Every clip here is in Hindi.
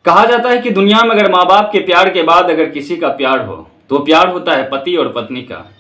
कहा जाता है कि दुनिया में अगर माँ बाप के प्यार के बाद अगर किसी का प्यार हो तो प्यार होता है पति और पत्नी का।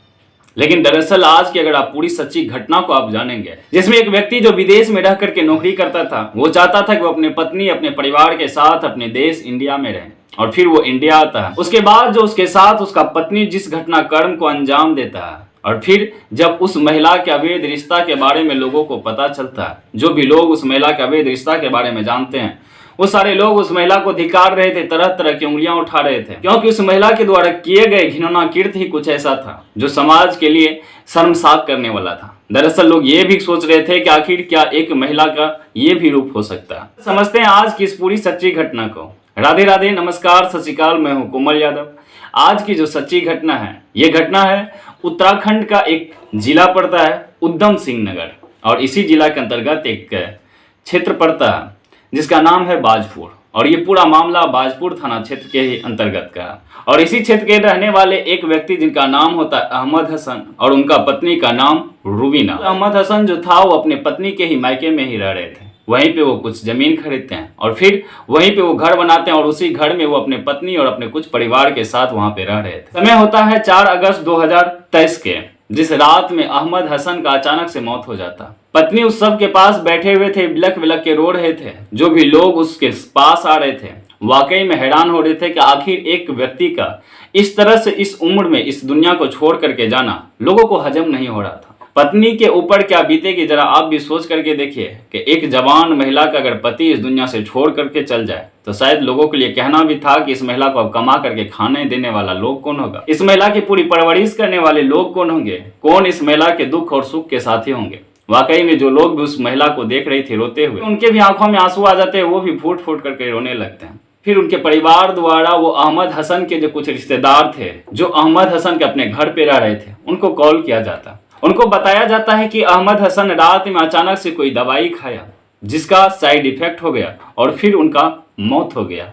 लेकिन दरअसल आज की अगर आप पूरी सच्ची घटना को आप जानेंगे, जिसमें एक व्यक्ति जो विदेश में रह करके नौकरी करता था, वो चाहता था कि वो अपने पत्नी अपने परिवार के साथ अपने देश इंडिया में रहे। और फिर वो इंडिया आता है। उसके बाद जो उसके साथ उसका पत्नी जिस घटना कर्म को अंजाम देता है, और फिर जब उस महिला के अवैध रिश्ता के बारे में लोगों को पता चलता है, जो भी लोग उस महिला के अवैध रिश्ता के बारे में जानते हैं, वो सारे लोग उस महिला को धिक्कार रहे थे, तरह तरह की उंगलियां उठा रहे थे, क्योंकि उस महिला के द्वारा किए गए घिनौना कृत्य ही कुछ ऐसा था जो समाज के लिए शर्मसार करने वाला था। दरअसल लोग ये भी सोच रहे थे कि आखिर क्या एक महिला का ये भी रूप हो सकता है। समझते हैं आज की इस पूरी सच्ची घटना को। राधे राधे, नमस्कार, सत श्री अकाल, मैं हूं कोमल यादव। आज की जो सच्ची घटना है, ये घटना है उत्तराखंड का एक जिला पड़ता है उधम सिंह नगर, और इसी जिला के अंतर्गत एक क्षेत्र पड़ता है जिसका नाम है बाजपुर। और ये पूरा मामला बाजपुर थाना क्षेत्र के ही अंतर्गत का है। और इसी क्षेत्र के रहने वाले एक व्यक्ति जिनका नाम होता है अहमद हसन, और उनका पत्नी का नाम रूबीना। अहमद हसन जो था वो अपने पत्नी के ही मायके में ही रह रहे थे। वहीं पे वो कुछ जमीन खरीदते हैं और फिर वहीं पे वो घर बनाते हैं, और उसी घर में वो अपने पत्नी और अपने कुछ परिवार के साथ वहां पे रह रहे थे। समय होता है 4 अगस्त 2023 के, जिस रात में अहमद हसन का अचानक से मौत हो जाता। पत्नी उस सब के पास बैठे हुए थे, बिलख बिलख के रो रहे थे। जो भी लोग उसके पास आ रहे थे वाकई में हैरान हो रहे थे कि आखिर एक व्यक्ति का इस तरह से इस उम्र में इस दुनिया को छोड़ करके जाना लोगों को हजम नहीं हो रहा था। पत्नी के ऊपर क्या बीतेगी जरा आप भी सोच करके देखिए कि एक जवान महिला का अगर पति इस दुनिया से छोड़ करके चल जाए तो शायद लोगों के लिए कहना भी था कि इस महिला को अब कमा करके खाने देने वाला लोग कौन होगा, इस महिला की पूरी परवरिश करने वाले लोग कौन होंगे, कौन इस महिला के दुख और सुख के साथी होंगे। वाकई में जो लोग भी उस महिला को देख रही थी रोते हुए, उनके भी आंखों में आंसू आ जाते हैं, वो भी फूट फूट करके रोने लगते हैं। फिर उनके परिवार द्वारा वो अहमद हसन के जो कुछ रिश्तेदार थे जो अहमद हसन के अपने घर पे रह रहे थे, उनको कॉल किया जाता। उनको बताया जाता है कि अहमद हसन रात में अचानक से कोई दवाई खाया जिसका साइड इफेक्ट हो गया और फिर उनका मौत हो गया।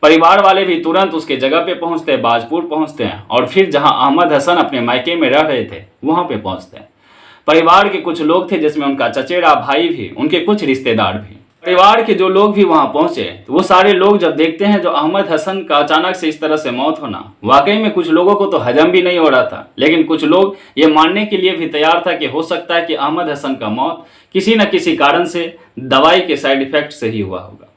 परिवार वाले भी तुरंत उसके जगह पे पहुंचते हैं, बाजपुर पहुंचते हैं, और फिर जहां अहमद हसन अपने मायके में रह रहे थे वहां पे पहुंचते हैं। परिवार के कुछ लोग थे जिसमें उनका चचेरा भाई भी, उनके कुछ रिश्तेदार भी। परिवार के जो लोग भी वहां पहुंचे तो वो सारे लोग जब देखते हैं जो अहमद हसन का अचानक से इस तरह से मौत होना, वाकई में कुछ लोगों को तो हजम भी नहीं हो रहा था। लेकिन कुछ लोग ये मानने के लिए भी तैयार था कि हो सकता है कि अहमद हसन का मौत किसी न किसी कारण से दवाई के साइड इफेक्ट से ही हुआ होगा।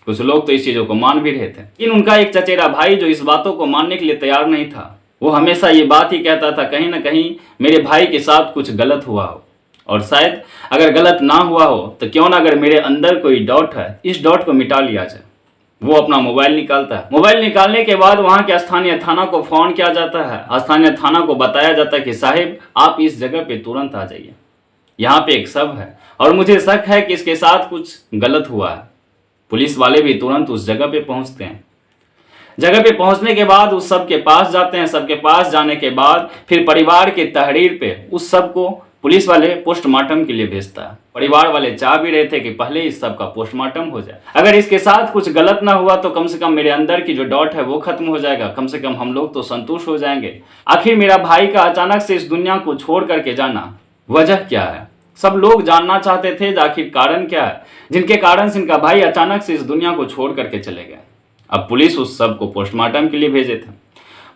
कुछ लोग तो इस चीजों को मान भी रहे थे, लेकिन उनका एक चचेरा भाई जो इस बातों को मानने के लिए तैयार नहीं था, वो हमेशा ये बात ही कहता था कहीं ना कहीं मेरे भाई के साथ कुछ गलत हुआ हो, और शायद अगर गलत ना हुआ हो तो क्यों ना अगर मेरे अंदर कोई डाउट है इस डाउट को मिटा लिया जाए। वो अपना मोबाइल निकालता है। मोबाइल निकालने के बाद वहां के स्थानीय थाना को फोन किया जाता है। स्थानीय थाना को बताया जाता है कि साहिब आप इस जगह पे तुरंत आ जाइए, यहाँ पे एक शव है और मुझे शक है कि इसके साथ कुछ गलत हुआ है। पुलिस वाले भी तुरंत उस जगह पे पहुंचते हैं। जगह पे पहुंचने के बाद उस सब के पास जाते हैं। सबके पास जाने के बाद फिर परिवार के तहरीर पे उस सब को पुलिस वाले पोस्टमार्टम के लिए भेजता है। परिवार वाले चाह भी रहे थे कि पहले इस सब का पोस्टमार्टम हो जाए। अगर इसके साथ कुछ गलत ना हुआ तो कम से कम मेरे अंदर की जो डाउट है वो खत्म हो जाएगा, कम से कम हम लोग तो संतुष्ट हो जाएंगे। आखिर मेरा भाई का अचानक से इस दुनिया को छोड़ करके जाना वजह क्या है, सब लोग जानना चाहते थे। आखिर कारण क्या है जिनके कारण से इनका भाई अचानक से इस दुनिया को छोड़ करके चले गए। अब पुलिस उस सब को पोस्टमार्टम के लिए भेजे थे।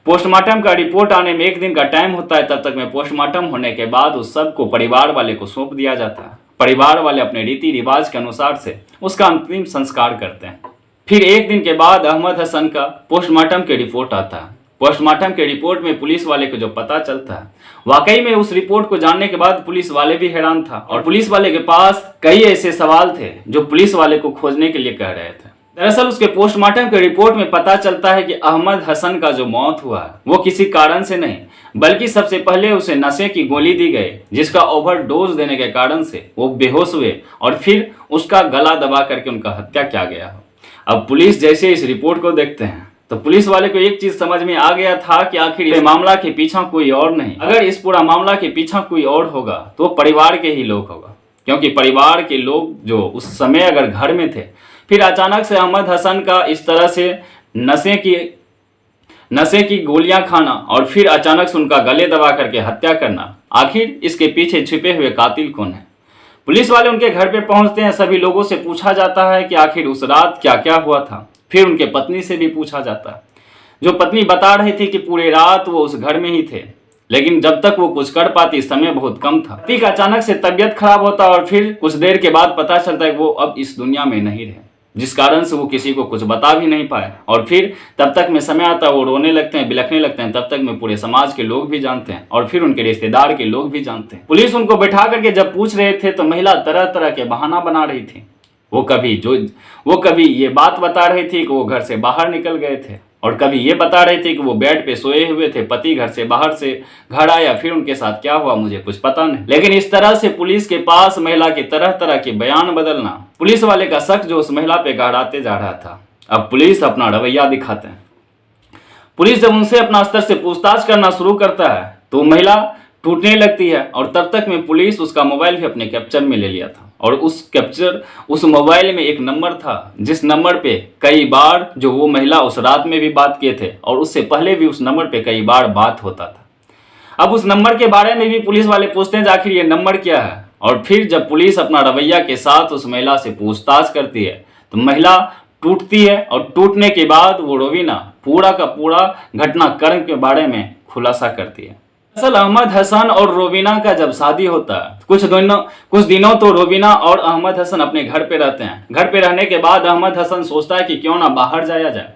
पोस्टमार्टम का रिपोर्ट आने में 1 दिन का टाइम होता है। तब तक में पोस्टमार्टम होने के बाद उस सब को परिवार वाले को सौंप दिया जाता है। परिवार वाले अपने रीति रिवाज के अनुसार से उसका अंतिम संस्कार करते हैं। फिर 1 दिन के बाद अहमद हसन का पोस्टमार्टम के रिपोर्ट आता है। पोस्टमार्टम के रिपोर्ट में पुलिस वाले को जो पता चलता है, वाकई में उस रिपोर्ट को जानने के बाद पुलिस वाले भी हैरान था, और पुलिस वाले के पास कई ऐसे सवाल थे जो पुलिस वाले को खोजने के लिए कह रहे थे। दरअसल उसके पोस्टमार्टम के रिपोर्ट में पता चलता है कि अहमद हसन का जो मौत हुआ वो किसी कारण से नहीं, बल्कि सबसे पहले उसे नशे की गोली दी गई जिसका ओवरडोज देने के कारण से वो बेहोश हुए और फिर उसका गला दबा करके उनका हत्या किया गया। अब पुलिस जैसे इस रिपोर्ट को देखते हैं तो पुलिस वाले को एक चीज समझ में आ गया था कि आखिर इस मामला के पीछा कोई और नहीं, अगर इस पूरा मामला के पीछा कोई और होगा तो परिवार के ही लोग होगा, क्योंकि परिवार के लोग जो उस समय अगर घर में थे, फिर अचानक से अहमद हसन का इस तरह से नशे की गोलियां खाना और फिर अचानक से उनका गले दबा करके हत्या करना, आखिर इसके पीछे छिपे हुए कातिल कौन है। पुलिस वाले उनके घर पे पहुंचते हैं। सभी लोगों से पूछा जाता है कि आखिर उस रात क्या क्या हुआ था, फिर उनके पत्नी से भी पूछा जाता है, जो पत्नी बता रही थी कि पूरे रात वो उस घर में ही थे, लेकिन जब तक वो कुछ कर पाती समय बहुत कम था। पति का अचानक से तबीयत खराब होता और फिर कुछ देर के बाद पता चलता है कि वो अब इस दुनिया में नहीं रहे, जिस कारण से वो किसी को कुछ बता भी नहीं पाए। और फिर तब तक में समय आता है वो रोने लगते हैं, बिलखने लगते हैं। तब तक में पूरे समाज के लोग भी जानते हैं और फिर उनके रिश्तेदार के लोग भी जानते हैं। पुलिस उनको बैठा करके जब पूछ रहे थे तो महिला तरह तरह के बहाना बना रही थी। वो कभी ये बात बता रही थी कि वो घर से बाहर निकल गए थे, और कभी ये बता रहे थे कि वो बेड पे सोए हुए थे, पति घर से बाहर से घर आया, फिर उनके साथ क्या हुआ मुझे कुछ पता नहीं। लेकिन इस तरह से पुलिस के पास महिला के तरह तरह के बयान बदलना, पुलिस वाले का शक जो उस महिला पे गहराते जा रहा था। अब पुलिस अपना रवैया दिखाते हैं। पुलिस जब उनसे अपना स्तर से पूछताछ करना शुरू करता है तो महिला टूटने लगती है, और तब तक में पुलिस उसका मोबाइल भी अपने कैप्चर में ले लिया था। और उस मोबाइल में एक नंबर था जिस नंबर पे कई बार जो वो महिला उस रात में भी बात किए थे, और उससे पहले भी उस नंबर पे कई बार बात होता था। अब उस नंबर के बारे में भी पुलिस वाले पूछते हैं आखिर ये नंबर क्या है। और फिर जब पुलिस अपना रवैया के साथ उस महिला से पूछताछ करती है तो महिला टूटती है, और टूटने के बाद वो रोवीना पूरा का पूरा घटनाक्रम के बारे में खुलासा करती है। दरअसल अहमद हसन और रोवीना का जब शादी होता है कुछ दिनों तो रोवीना और अहमद हसन अपने घर पे रहते हैं। घर पे रहने के बाद अहमद हसन सोचता है कि क्यों ना बाहर जाया जाए।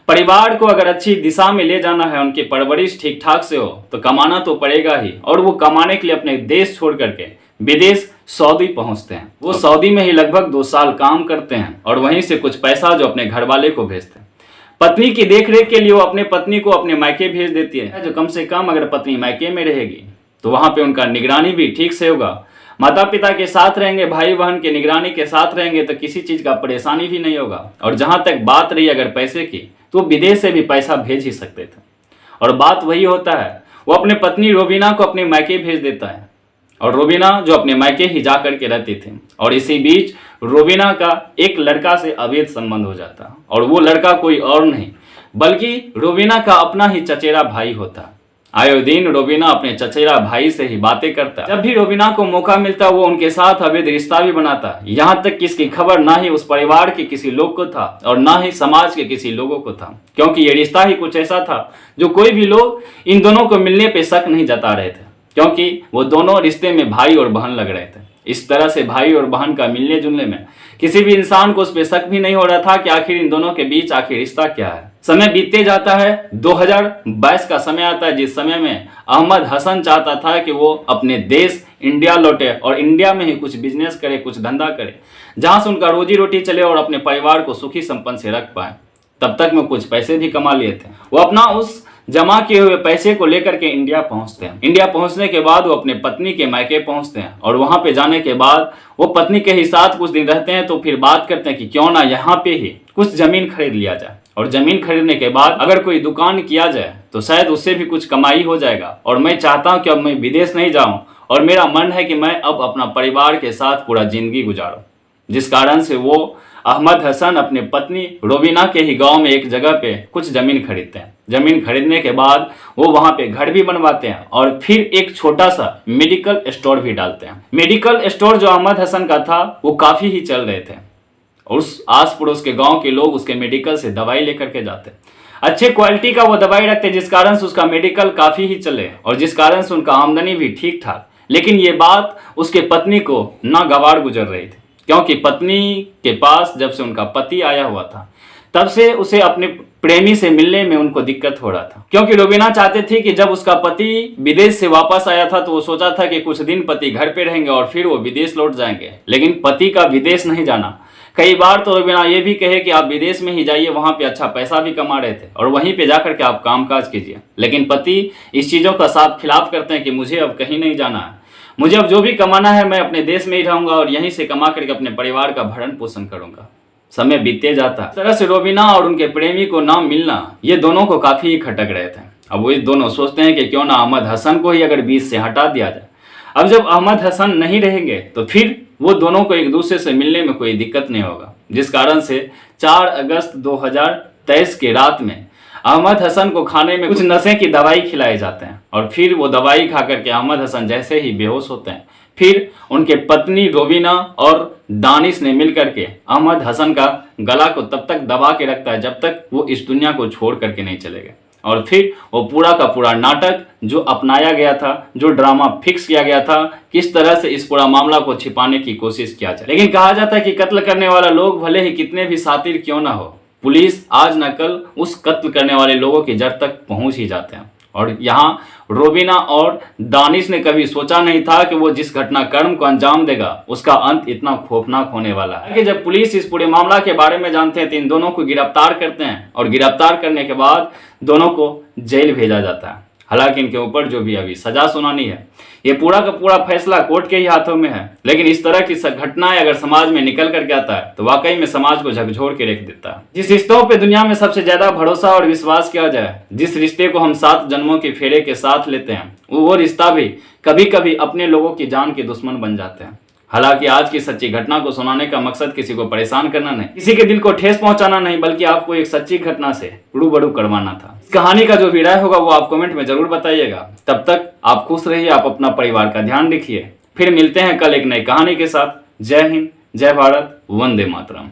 परिवार को अगर अच्छी दिशा में ले जाना है, उनकी परवरिश ठीक ठाक से हो तो कमाना तो पड़ेगा ही। और वो कमाने के लिए अपने देश छोड़ करके विदेश सऊदी पहुंचते हैं। वो सऊदी में ही लगभग 2 साल काम करते हैं और वहीं से कुछ पैसा जो अपने घर वाले को भेजते हैं। पत्नी की देखरेख के लिए वो अपने पत्नी को अपने मायके भेज देती है, जो कम से कम अगर पत्नी मायके में रहेगी तो वहां पे उनका निगरानी भी ठीक से होगा। माता पिता के साथ रहेंगे, भाई बहन के निगरानी के साथ रहेंगे तो किसी चीज का परेशानी भी नहीं होगा। और जहां तक बात रही अगर पैसे की, तो विदेश से भी पैसा भेज ही सकते थे। और बात वही होता है, वो अपने पत्नी रोवीना को अपने मायके भेज देता है, और रोवीना जो अपने मायके ही जा करके रहती थी। और इसी बीच रोवीना का एक लड़का से अवैध संबंध हो जाता, और वो लड़का कोई और नहीं बल्कि रोवीना का अपना ही चचेरा भाई होता। आए दिन रोवीना अपने चचेरा भाई से ही बातें करता। जब भी रोवीना को मौका मिलता वो उनके साथ अवैध रिश्ता भी बनाता। यहाँ तक कि इसकी खबर ना ही उस परिवार के किसी लोग को था और ना ही समाज के किसी लोगों को था, क्योंकि ये रिश्ता ही कुछ ऐसा था जो कोई भी लोग इन दोनों को मिलने पे शक नहीं जता रहे थे, क्योंकि वो दोनों रिश्ते में भाई और बहन लग रहे थे। इस तरह से भाई और बहन का मिलने जुलने में किसी भी इंसान को उस पर शक भी नहीं हो रहा था कि आखिर इन दोनों के बीच आखिर रिश्ता क्या है। समय बीतते जाता है, 2022 का समय आता है, जिस समय में अहमद हसन चाहता था कि वो अपने देश इंडिया लौटे और इंडिया में ही कुछ बिजनेस करे, कुछ धंधा करे, जहां से उनका रोजी रोटी चले और अपने परिवार को सुखी संपन्न से रख पाए। तब तक में कुछ पैसे भी कमा लिए थे। वो अपना उस जमा किए हुए पैसे को लेकर के इंडिया पहुंचते हैं। इंडिया पहुंचने के बाद वो अपने पत्नी के मायके पहुंचते हैं, और वहां पे जाने के बाद वो पत्नी के ही साथ कुछ दिन रहते हैं। तो फिर बात करते हैं कि क्यों ना यहाँ पे ही कुछ जमीन खरीद लिया जाए, और जमीन खरीदने के बाद अगर कोई दुकान किया जाए तो शायद उससे भी कुछ कमाई हो जाएगा। और मैं चाहता हूँ कि अब मैं विदेश नहीं जाऊँ, और मेरा मन है कि मैं अब अपना परिवार के साथ पूरा जिंदगी गुजारूं। जिस कारण से वो अहमद हसन अपने पत्नी रोवीना के ही गांव में एक जगह पे कुछ जमीन खरीदते हैं। जमीन खरीदने के बाद वो वहां पे घर भी बनवाते हैं, और फिर एक छोटा सा मेडिकल स्टोर भी डालते हैं। मेडिकल स्टोर जो अहमद हसन का था वो काफी ही चल रहे थे, और उस आस पड़ोस के गांव के लोग उसके मेडिकल से दवाई लेकर के जाते। अच्छे क्वालिटी का वो दवाई रखते, जिस कारण से उसका मेडिकल काफी ही चले और जिस कारण से उनका आमदनी भी ठीक ठाक। लेकिन ये बात उसके पत्नी को नागवार गुजर रही थी, क्योंकि पत्नी के पास जब से उनका पति आया हुआ था तब से उसे अपने प्रेमी से मिलने में उनको दिक्कत हो रहा था। क्योंकि रोवीना चाहते थे कि जब उसका पति विदेश से वापस आया था तो वो सोचा था कि कुछ दिन पति घर पे रहेंगे और फिर वो विदेश लौट जाएंगे। लेकिन पति का विदेश नहीं जाना, कई बार तो रोवीना ये भी कहे कि आप विदेश में ही जाइए, वहां पे अच्छा पैसा भी कमा रहे थे और वहीं पे जाकर के आप कामकाज कीजिए। लेकिन पति इस चीजों का साफ खिलाफ करते हैं कि मुझे अब कहीं नहीं जाना है, मुझे अब जो भी कमाना है मैं अपने देश में ही रहूंगा और यहीं से कमा करके अपने परिवार का भरण पोषण करूंगा। समय बीतते जाता। इस तरह से रोवीना और उनके प्रेमी को ना मिलना ये दोनों को काफी ही खटक रहे थे। अब वो दोनों सोचते हैं कि क्यों ना अहमद हसन को ही अगर बीच से हटा दिया जाए। अब जब अहमद हसन नहीं रहेंगे तो फिर वो दोनों को एक दूसरे से मिलने में कोई दिक्कत नहीं होगा, जिस कारण से 4 अगस्त 2023 के रात में अहमद हसन को खाने में कुछ नशे की दवाई खिलाई जाते हैं, और फिर वो दवाई खा करके अहमद हसन जैसे ही बेहोश होते हैं फिर उनके पत्नी रोबीना और दानिश ने मिलकर के अहमद हसन का गला को तब तक दबा के रखता है जब तक वो इस दुनिया को छोड़ करके नहीं चलेगा। और फिर वो पूरा का पूरा नाटक जो अपनाया गया था, जो ड्रामा फिक्स किया गया था, किस तरह से इस पूरा मामला को छिपाने की कोशिश किया जाए। लेकिन कहा जाता है कि कत्ल करने वाला लोग भले ही कितने भी शातिर क्यों ना हो, पुलिस आज न कल उस कत्ल करने वाले लोगों की जड़ तक पहुंच ही जाते हैं। और यहाँ रोबीना और दानिश ने कभी सोचा नहीं था कि वो जिस घटनाक्रम को अंजाम देगा उसका अंत इतना खौफनाक होने वाला है। कि जब पुलिस इस पूरे मामला के बारे में जानते हैं तो इन दोनों को गिरफ्तार करते हैं और गिरफ्तार करने के बाद दोनों को जेल भेजा जाता है। हालांकि इनके ऊपर जो भी अभी सजा सुनानी है, ये पूरा का पूरा फैसला कोर्ट के ही हाथों में है। लेकिन इस तरह की घटनाएं अगर समाज में निकल करके आता है तो वाकई में समाज को झकझोर के रख देता है। जिस रिश्तों पे दुनिया में सबसे ज्यादा भरोसा और विश्वास किया जाए, जिस रिश्ते को हम 7 जन्मों के फेरे के साथ लेते हैं, वो रिश्ता भी कभी कभी अपने लोगों की जान के दुश्मन बन जाते हैं। हालांकि आज की सच्ची घटना को सुनाने का मकसद किसी को परेशान करना नहीं, किसी के दिल को ठेस पहुंचाना नहीं, बल्कि आपको एक सच्ची घटना से रूबरू करवाना था। इस कहानी का जो भी राय होगा वो आप कमेंट में जरूर बताइएगा। तब तक आप खुश रहिए, आप अपना परिवार का ध्यान रखिए। फिर मिलते हैं कल एक नई कहानी के साथ। जय हिंद, जय भारत, वंदे मातरम।